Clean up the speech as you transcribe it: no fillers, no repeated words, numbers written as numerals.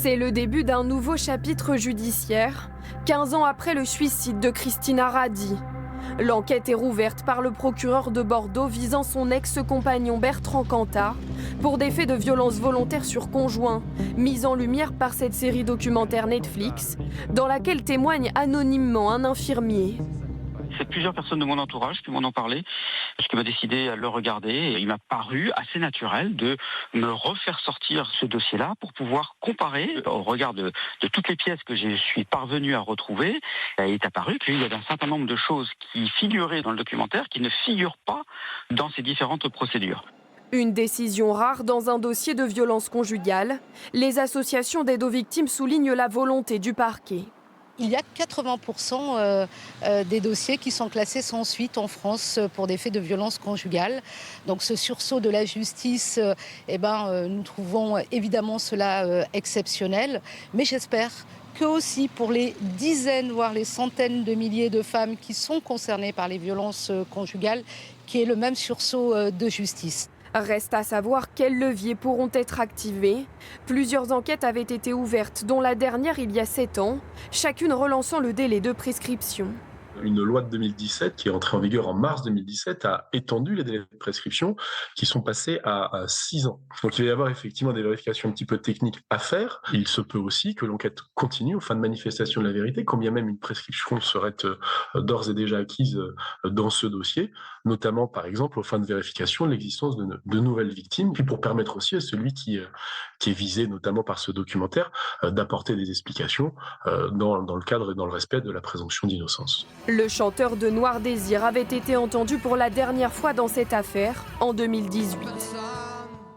C'est le début d'un nouveau chapitre judiciaire, 15 ans après le suicide de Christina Radi. L'enquête est rouverte par le procureur de Bordeaux visant son ex-compagnon Bertrand Cantat pour des faits de violence volontaire sur conjoint, mis en lumière par cette série documentaire Netflix, dans laquelle témoigne anonymement un infirmier. C'est plusieurs personnes de mon entourage qui m'en ont parlé, ce qui m'a décidé à le regarder. Et il m'a paru assez naturel de me refaire sortir ce dossier-là pour pouvoir comparer au regard de toutes les pièces que je suis parvenu à retrouver. Il est apparu qu'il y avait un certain nombre de choses qui figuraient dans le documentaire qui ne figurent pas dans ces différentes procédures. Une décision rare dans un dossier de violence conjugale. Les associations d'aide aux victimes soulignent la volonté du parquet. Il y a 80% des dossiers qui sont classés sans suite en France pour des faits de violence conjugale. Donc ce sursaut de la justice, nous trouvons évidemment cela exceptionnel. Mais j'espère que aussi pour les dizaines, voire les centaines de milliers de femmes qui sont concernées par les violences conjugales, qu'il y ait le même sursaut de justice. Reste à savoir quels leviers pourront être activés. Plusieurs enquêtes avaient été ouvertes, dont la dernière il y a 7 ans, chacune relançant le délai de prescription. Une loi de 2017 qui est entrée en vigueur en mars 2017 a étendu les délais de prescription qui sont passés à 6 ans. Donc il va y avoir effectivement des vérifications un petit peu techniques à faire. Il se peut aussi que l'enquête continue aux fins de manifestation de la vérité, quand bien même une prescription serait d'ores et déjà acquise dans ce dossier, notamment par exemple aux fins de vérification de l'existence de nouvelles victimes, puis pour permettre aussi à celui qui est visé notamment par ce documentaire d'apporter des explications dans le cadre et dans le respect de la présomption d'innocence. Le chanteur de Noir Désir avait été entendu pour la dernière fois dans cette affaire en 2018.